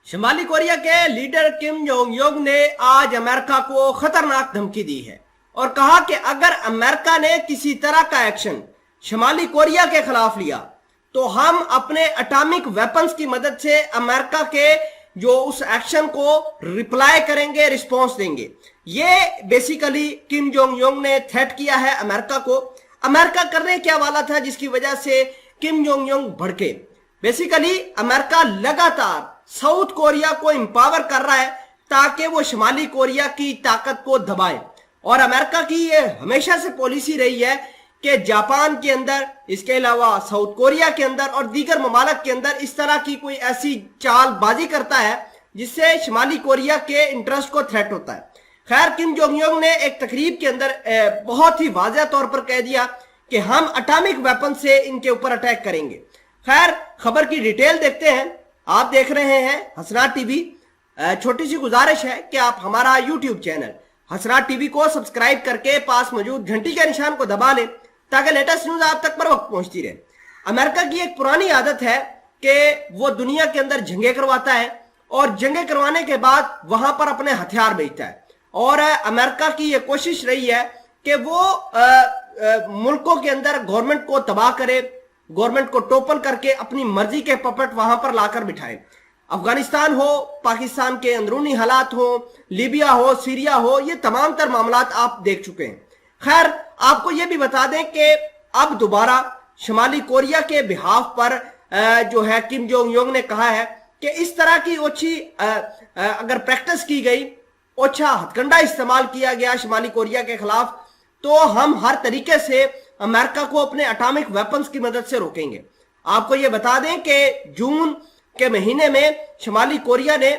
شمالی کوریا کے leader Kim Jong Jung نے آج امریکہ کو خطرناک دھمکی دی ہے اور کہا کہ اگر امریکہ نے کسی طرح کا ایکشن شمالی کوریا کے خلاف لیا تو ہم اپنے اٹامک ویپنز کی مدد سے امریکہ کے جو اس ایکشن کو ریپلائی کریں گے، رسپانس دیں گے۔ یہ بیسیکلی کم جونگ یونگ نے تھریٹ کیا ہے امریکہ کو۔ امریکہ کرنے کیا والا تھا جس کی وجہ سے کم جونگ یونگ بھڑکے؟ بیسیکلی امریکہ لگاتار ساؤتھ کوریا کو امپاور کر رہا ہے تاکہ وہ شمالی کوریا کی طاقت کو دبائے، اور امریکہ کی یہ ہمیشہ سے پالیسی رہی ہے کہ جاپان کے اندر، اس کے علاوہ ساؤتھ کوریا کے اندر اور دیگر ممالک کے اندر اس طرح کی کوئی ایسی چال بازی کرتا ہے جس سے شمالی کوریا کے انٹرسٹ کو تھریٹ ہوتا ہے۔ خیر، کم جونگ یونگ نے ایک تقریب کے اندر بہت ہی واضح طور پر کہہ دیا کہ ہم اٹامک ویپن سے ان کے اوپر اٹیک کریں گے۔ خیر، خبر کی ڈیٹیل دیکھتے ہیں۔ آپ دیکھ رہے ہیں حسنات ٹی وی۔ چھوٹی سی گزارش ہے کہ آپ ہمارا یوٹیوب چینل حسنات ٹی وی کو سبسکرائب کر کے پاس موجود گھنٹی کے نشان کو دبا لیں تاکہ لیٹسٹ نیوز آپ تک پر وقت پہنچتی رہے۔ امریکہ کی ایک پرانی عادت ہے کہ وہ دنیا کے اندر جنگیں کرواتا ہے اور جنگیں کروانے کے بعد وہاں پر اپنے ہتھیار بیچتا ہے، اور امریکہ کی یہ کوشش رہی ہے کہ وہ ملکوں کے اندر گورنمنٹ کو تباہ کرے، گورنمنٹ کو ٹوپل کر کے اپنی مرضی کے پپٹ وہاں پر لا کر بٹھائے۔ افغانستان ہو، پاکستان کے اندرونی حالات ہو، لیبیا ہو، سیریا ہو، یہ تمام تر معاملات آپ دیکھ چکے ہیں۔ خیر، آپ کو یہ بھی بتا دیں کہ اب دوبارہ شمالی کوریا کے بہاف پر جو ہے کم جونگ یونگ نے کہا ہے کہ اس طرح کی اوچھی اگر پریکٹس کی گئی، اوچھا ہتھ کنڈا استعمال کیا گیا شمالی کوریا کے خلاف، تو ہم ہر طریقے سے امریکہ کو اپنے اٹامک ویپنز کی مدد سے روکیں گے۔ آپ کو یہ بتا دیں کہ جون کے مہینے میں شمالی کوریا نے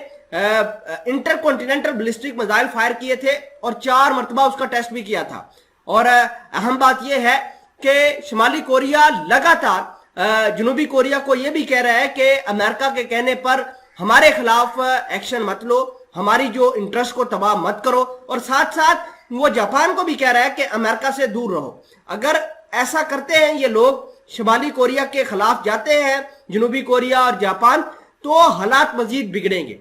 intercontinental ballistic missile fire کیے تھے اور 4 مرتبہ اس کا ٹیسٹ بھی کیا تھا۔ اور اہم بات یہ ہے کہ شمالی کوریا لگاتار جنوبی کوریا کو یہ بھی کہہ رہا ہے کہ امریکہ کے کہنے پر ہمارے خلاف ایکشن مت لو، ہماری جو انٹرسٹ کو تباہ مت کرو، اور ساتھ ساتھ وہ جاپان کو بھی کہہ رہا ہے کہ امریکہ سے دور رہو۔ اگر ایسا کرتے ہیں یہ لوگ، شمالی کوریا کے خلاف جاتے ہیں جنوبی کوریا اور جاپان، تو حالات مزید بگڑیں گے۔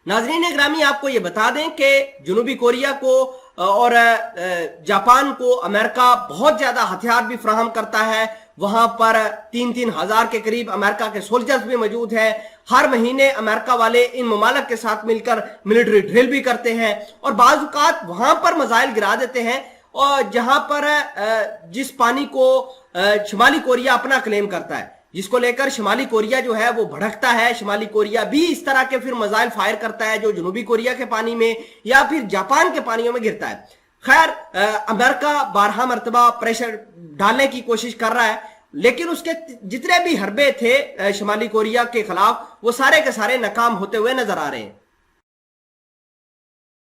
ناظرین گرامی، آپ کو یہ بتا دیں کہ جنوبی کوریا کو اور جاپان کو امریکہ بہت زیادہ ہتھیار بھی فراہم کرتا ہے۔ وہاں پر 3-3 ہزار کے قریب امریکہ کے سولجرز بھی موجود ہیں۔ ہر مہینے امریکہ والے ان ممالک کے ساتھ مل کر ملٹری ڈرل بھی کرتے ہیں، اور بعض اوقات وہاں پر میزائل گرا دیتے ہیں، اور جہاں پر جس پانی کو شمالی کوریا اپنا کلیم کرتا ہے، جس کو لے کر شمالی کوریا جو ہے وہ بھڑکتا ہے۔ شمالی کوریا بھی اس طرح کے پھر میزائل فائر کرتا ہے جو جنوبی کوریا کے پانی میں یا پھر جاپان کے پانیوں میں گرتا ہے۔ خیر، امریکہ بارہا مرتبہ پریشر ڈالنے کی کوشش کر رہا ہے، لیکن اس کے جتنے بھی حربے تھے شمالی کوریا کے خلاف، وہ سارے کے سارے ناکام ہوتے ہوئے نظر آ رہے ہیں۔